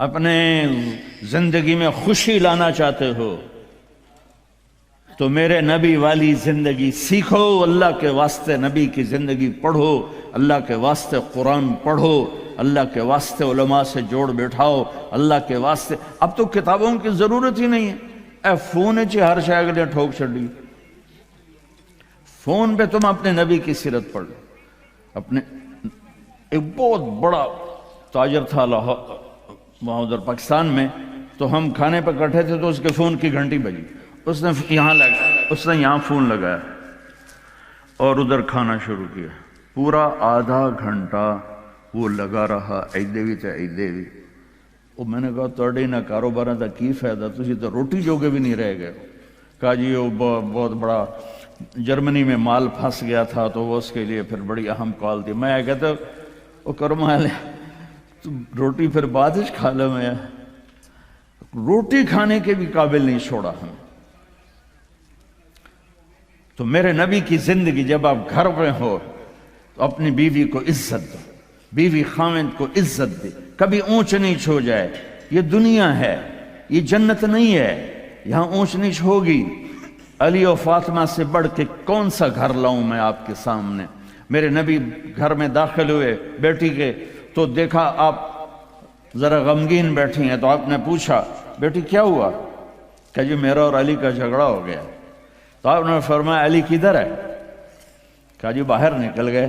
اپنے زندگی میں خوشی لانا چاہتے ہو تو میرے نبی والی زندگی سیکھو، اللہ کے واسطے نبی کی زندگی پڑھو، اللہ کے واسطے قرآن پڑھو، اللہ کے واسطے علماء سے جوڑ بیٹھاؤ، اللہ کے واسطے۔ اب تو کتابوں کی ضرورت ہی نہیں ہے، اے فون چی ہر شے اگلے ٹھوک چھڑی، فون پہ تم اپنے نبی کی سیرت پڑھ لو۔ اپنے ایک بہت بڑا تاجر تھا وہاں ادھر پاکستان میں، تو ہم کھانے پہ کٹھے تھے تو اس کے فون کی گھنٹی بجی، اس نے یہاں فون لگایا اور ادھر کھانا شروع کیا، پورا آدھا گھنٹہ وہ لگا رہا، ایدے بھی وہ میں نے کہا توڑی نہ کاروباراں دا کی فائدہ، تسی تو روٹی جوگے بھی نہیں رہ گئے۔ کہا جی وہ بہت بڑا جرمنی میں مال پھنس گیا تھا تو وہ اس کے لیے پھر بڑی اہم کال تھی۔ میں کہتا وہ کرما لے تو روٹی پھر بعد ہی کھا لے، میں روٹی کھانے کے بھی قابل نہیں چھوڑا ہم۔ تو میرے نبی کی زندگی، جب آپ گھر میں ہو تو اپنی بیوی کو عزت دو، بیوی خاوند کو عزت دے، کبھی اونچ نیچ ہو جائے۔ یہ دنیا ہے، یہ جنت نہیں ہے، یہاں اونچ نیچ ہوگی۔ علی و فاطمہ سے بڑھ کے کون سا گھر لاؤں میں آپ کے سامنے؟ میرے نبی گھر میں داخل ہوئے بیٹی کے تو دیکھا آپ ذرا غمگین بیٹھی ہیں، تو آپ نے پوچھا بیٹی کیا ہوا؟ کہ جی میرا اور علی کا جھگڑا ہو گیا۔ تو آپ نے فرمایا علی کدھر ہے؟ کہا جی باہر نکل گئے۔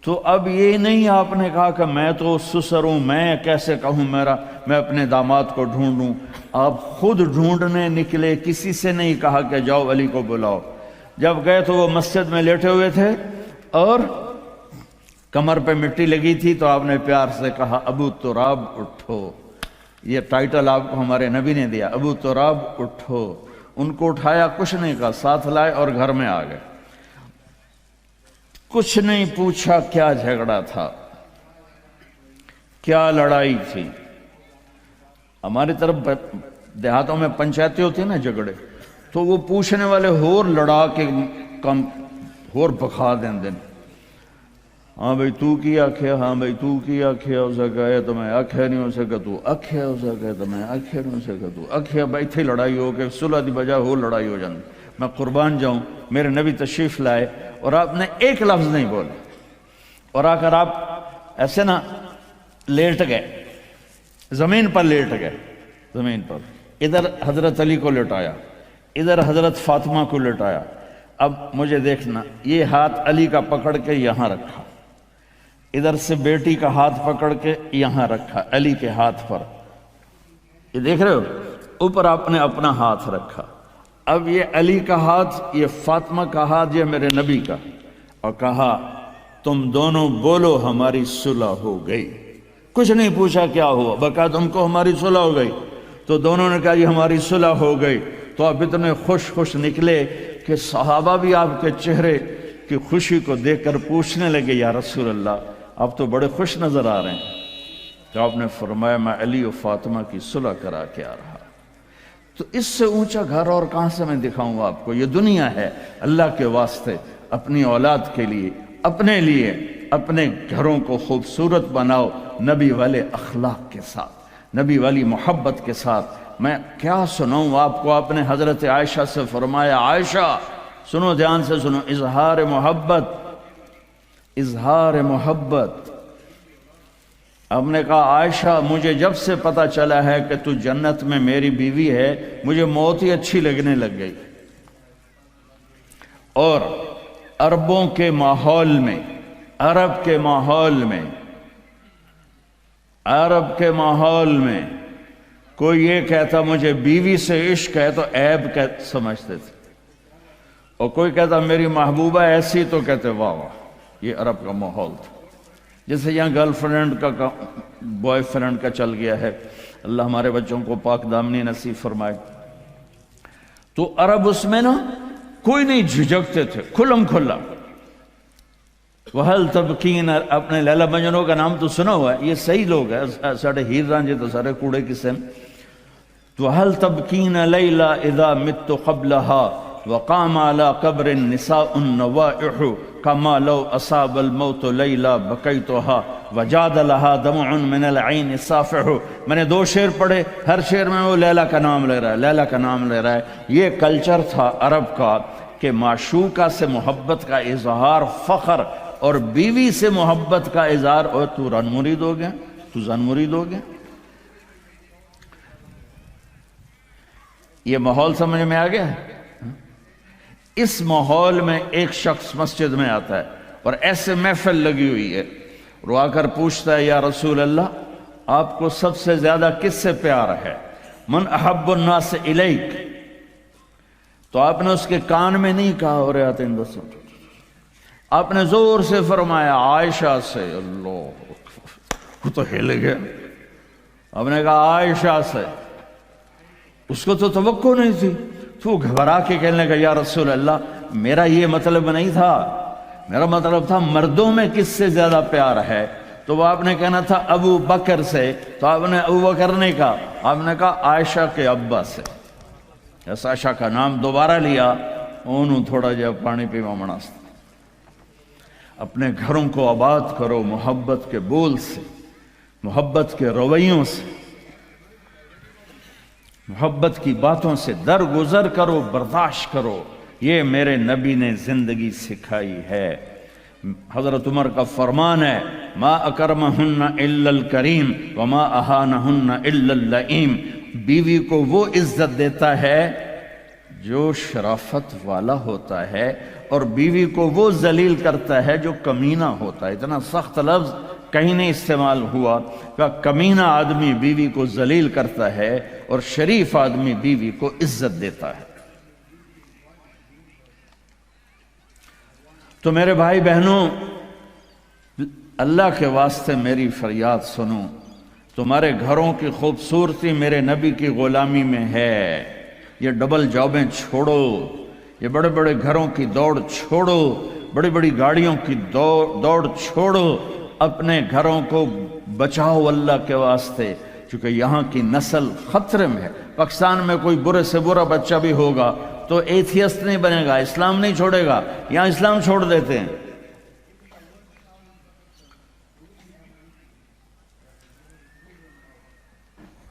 تو اب یہ نہیں آپ نے کہا کہ میں تو سسر ہوں، میں کیسے کہوں میں اپنے داماد کو ڈھونڈوں، آپ خود ڈھونڈنے نکلے، کسی سے نہیں کہا کہ جاؤ علی کو بلاؤ۔ جب گئے تو وہ مسجد میں لیٹے ہوئے تھے اور کمر پہ مٹی لگی تھی، تو آپ نے پیار سے کہا ابو تراب اٹھو۔ یہ ٹائٹل آپ کو ہمارے نبی نے دیا، ابو تراب اٹھو۔ ان کو اٹھایا، کچھ نہیں کہا، ساتھ لائے اور گھر میں آ گئے۔ کچھ نہیں پوچھا کیا جھگڑا تھا، کیا لڑائی تھی۔ ہماری طرف دیہاتوں میں پنچایتیں ہوتی ہیں نا جھگڑے، تو وہ پوچھنے والے ہور لڑا کے کم ہور بکھا دیں دن۔ ہاں بھئی تو کی آکھیا، ہاں بھئی تو کی آکھیا، اسے کہے تو میں آکھیا نہیں، اسے کہا تو آکھیا، اسے کہے تو میں آکھیا نہیں، اسے کہا تو آکھیا۔ بھئی تھی لڑائی ہو کے صلح دی بجا ہو لڑائی ہو جاندی۔ میں قربان جاؤں، میرے نبی تشریف لائے اور آپ نے ایک لفظ نہیں بولے، اور آ کر آپ ایسے نا لیٹ گئے، زمین پر لیٹ گئے، زمین پر۔ ادھر حضرت علی کو لٹایا، ادھر حضرت فاطمہ کو لٹایا۔ اب مجھے دیکھنا، یہ ہاتھ علی کا پکڑ کے یہاں رکھا، ادھر سے بیٹی کا ہاتھ پکڑ کے یہاں رکھا علی کے ہاتھ پر، یہ دیکھ رہے ہو، اوپر آپ نے اپنا ہاتھ رکھا۔ اب یہ علی کا ہاتھ، یہ فاطمہ کا ہاتھ، یہ میرے نبی کا، اور کہا تم دونوں بولو ہماری صلح ہو گئی۔ کچھ نہیں پوچھا کیا ہوا، بکا تم کو ہماری صلح ہو گئی۔ تو دونوں نے کہا یہ ہماری صلح ہو گئی۔ تو آپ اتنے خوش نکلے کہ صحابہ بھی آپ کے چہرے کی خوشی کو دیکھ کر پوچھنے لگے یا رسول اللہ آپ تو بڑے خوش نظر آ رہے ہیں۔ تو آپ نے فرمایا میں علی و فاطمہ کی صلح کرا کے آ رہا۔ تو اس سے اونچا گھر اور کہاں سے میں دکھاؤں گا آپ کو؟ یہ دنیا ہے، اللہ کے واسطے اپنی اولاد کے لیے، اپنے لیے، اپنے گھروں کو خوبصورت بناؤ نبی والے اخلاق کے ساتھ، نبی والی محبت کے ساتھ۔ میں کیا سناؤں آپ کو؟ آپ نے حضرت عائشہ سے فرمایا عائشہ سنو، دھیان سے سنو، اظہار محبت، اظہار محبت۔ آپ نے کہا عائشہ مجھے جب سے پتا چلا ہے کہ تو جنت میں میری بیوی ہے، مجھے موت ہی اچھی لگنے لگ گئی۔ اور عربوں کے ماحول میں، عرب کے ماحول میں کوئی یہ کہتا مجھے بیوی سے عشق ہے تو عیب سمجھتے تھے، اور کوئی کہتا میری محبوبہ ایسی تو کہتے واہ واہ۔ یہ عرب کا ماحول تھا، جیسے یہاں گرل فرینڈ کا بوائے فرینڈ کا چل گیا ہے۔ اللہ ہمارے بچوں کو پاک دامنی نصیب فرمائے۔ تو عرب اس میں نا کوئی نہیں جھجکتے تھے، کھلم کھلا۔ وَهَلْ تَبْكِينَ، اپنے لیلا مجنوں کا نام تو سنا ہوا ہے، یہ صحیح لوگ ہیں، ساڑھے ہیر رانجے تو سارے کوڑے قسم۔ وَهَلْ تَبْكِينَ لَيْلَا إِذَا مِتُّ قَبْلَهَا وَقَامَ عَلَى قَبْرٍ نِسَاءٌ نَوَائِحُ كَمَا لَوْ أَصَابَ الْمَوْتُ لَيْلَا بَكَيْتُهَا وجاد لہا دمع من العین صافح، میں نے 2 شعر پڑھے، ہر شعر میں وہ لیلا کا نام لے رہا ہے، لیلا کا نام لے رہا ہے۔ یہ کلچر تھا عرب کا کہ معشوقہ سے محبت کا اظہار فخر، اور بیوی سے محبت کا اظہار اور تو رن مرید ہو گیا، تو زن مرید ہو گیا۔ یہ ماحول سمجھ میں آ گیا؟ اس ماحول میں ایک شخص مسجد میں آتا ہے اور ایسے محفل لگی ہوئی ہے، وہ آ کر پوچھتا ہے یا رسول اللہ آپ کو سب سے زیادہ کس سے پیار ہے؟ من احب الناس الیک۔ تو آپ نے اس کے کان میں نہیں کہا اور آتے ہیں دوستوں، آپ نے زور سے فرمایا عائشہ سے۔ اللہ، وہ تو ہل گیا۔ آپ نے کہا عائشہ سے، اس کو تو توقع نہیں تھی، تو گھبرا کے کہنے لگا یا رسول اللہ میرا یہ مطلب نہیں تھا، میرا مطلب تھا مردوں میں کس سے زیادہ پیار ہے؟ تو وہ آپ نے کہنا تھا ابو بکر سے، تو آپ نے ابو بکر نہیں کہا، آپ نے کہا عائشہ کے ابا سے۔ اس عائشہ کا نام دوبارہ لیا، انہوں تھوڑا جا پانی پیوا مناستا۔ اپنے گھروں کو آباد کرو محبت کے بول سے، محبت کے رویوں سے، محبت کی باتوں سے درگزر کرو، برداشت کرو۔ یہ میرے نبی نے زندگی سکھائی ہے۔ حضرت عمر کا فرمان ہے ما اکرمہن الا الکریم وما اہانہن الا اللئیم، بیوی کو وہ عزت دیتا ہے جو شرافت والا ہوتا ہے، اور بیوی کو وہ ذلیل کرتا ہے جو کمینہ ہوتا ہے۔ اتنا سخت لفظ کہیں نہیں استعمال ہوا کہ کمینہ آدمی بیوی کو ذلیل کرتا ہے اور شریف آدمی بیوی کو عزت دیتا ہے۔ تو میرے بھائی بہنوں، اللہ کے واسطے میری فریاد سنو، تمہارے گھروں کی خوبصورتی میرے نبی کی غلامی میں ہے۔ یہ ڈبل جابیں چھوڑو، یہ بڑے بڑے گھروں کی دوڑ چھوڑو، بڑی بڑی گاڑیوں کی دوڑ چھوڑو، اپنے گھروں کو بچاؤ اللہ کے واسطے، چونکہ یہاں کی نسل خطرے میں ہے۔ پاکستان میں کوئی برے سے برا بچہ بھی ہوگا تو ایتھیسٹ نہیں بنے گا، اسلام نہیں چھوڑے گا، یہاں اسلام چھوڑ دیتے ہیں۔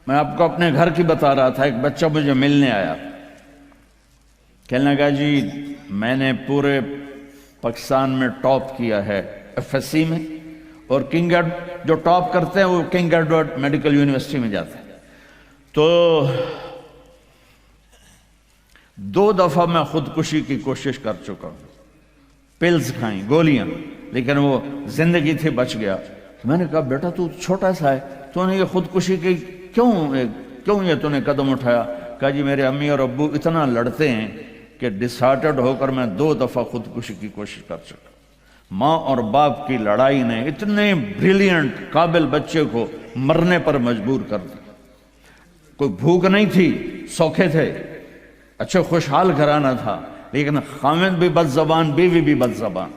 میں آپ کو اپنے گھر کی بتا رہا تھا، ایک بچہ مجھے ملنے آیا، کہنے لگا جی میں نے پورے پاکستان میں ٹاپ کیا ہے ایف ایس سی میں، اور کنگ جو ٹاپ کرتے ہیں وہ کنگ ایڈورڈ میڈیکل یونیورسٹی میں جاتے ہیں۔ تو 2 دفعہ میں خودکشی کی کوشش کر چکا ہوں، پلز کھائیں، گولیاں، لیکن وہ زندگی تھی بچ گیا۔ میں نے کہا بیٹا تو چھوٹا سا ہے، تو نے یہ خودکشی کی کیوں یہ تو نے قدم اٹھایا؟ کہا جی میرے امی اور ابو اتنا لڑتے ہیں کہ ڈسہارٹڈ ہو کر میں 2 دفعہ خودکشی کی کوشش کر چکا۔ ماں اور باپ کی لڑائی نے اتنے بریلینٹ قابل بچے کو مرنے پر مجبور کر دیا۔ کوئی بھوک نہیں تھی، سوکھے تھے، اچھے خوشحال گھرانہ تھا، لیکن خامد بھی بد زبان، بیوی بھی بد زبان،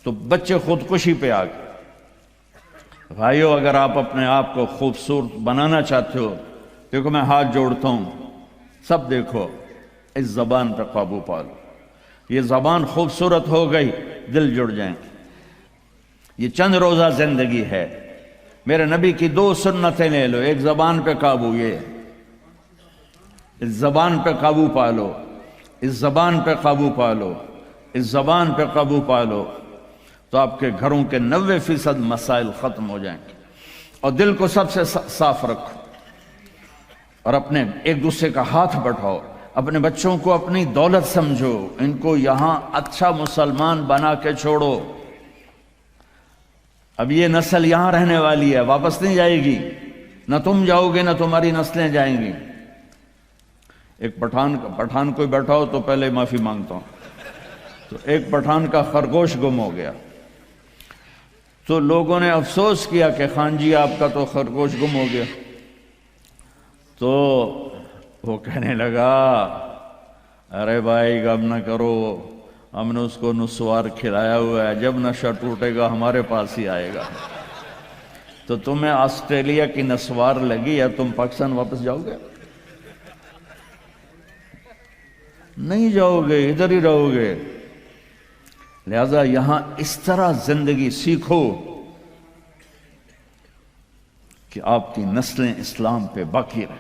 تو بچے خودکشی پہ آ گئے۔ بھائیو اگر آپ اپنے آپ کو خوبصورت بنانا چاہتے ہو، دیکھو میں ہاتھ جوڑتا ہوں، سب دیکھو، اس زبان پہ قابو پالو۔ یہ زبان خوبصورت ہو گئی، دل جڑ جائیں۔ یہ چند روزہ زندگی ہے، میرے نبی کی 2 سنتیں لے لو، ایک زبان پہ قابو، یہ اس زبان پہ قابو پالو، اس زبان پہ قابو پالو، اس زبان پہ قابو پالو، تو آپ کے گھروں کے 90% مسائل ختم ہو جائیں گے۔ اور دل کو سب سے صاف رکھو، اور اپنے ایک دوسرے کا ہاتھ بٹھاؤ، اپنے بچوں کو اپنی دولت سمجھو، ان کو یہاں اچھا مسلمان بنا کے چھوڑو۔ اب یہ نسل یہاں رہنے والی ہے، واپس نہیں جائے گی، نہ تم جاؤ گے نہ تمہاری نسلیں جائیں گی۔ ایک پٹھان کوئی بیٹھا ہو تو پہلے معافی مانگتا ہوں۔ تو ایک پٹھان کا خرگوش گم ہو گیا، تو لوگوں نے افسوس کیا کہ خان جی آپ کا تو خرگوش گم ہو گیا۔ تو وہ کہنے لگا ارے بھائی غم نہ کرو، ہم نے اس کو نسوار کھلایا ہوا ہے، جب نشہ ٹوٹے گا ہمارے پاس ہی آئے گا۔ تو تمہیں آسٹریلیا کی نسوار لگی ہے، تم پاکستان واپس جاؤ گے؟ نہیں جاؤ گے، ادھر ہی رہو گے۔ لہذا یہاں اس طرح زندگی سیکھو کہ آپ کی نسلیں اسلام پہ باقی رہیں۔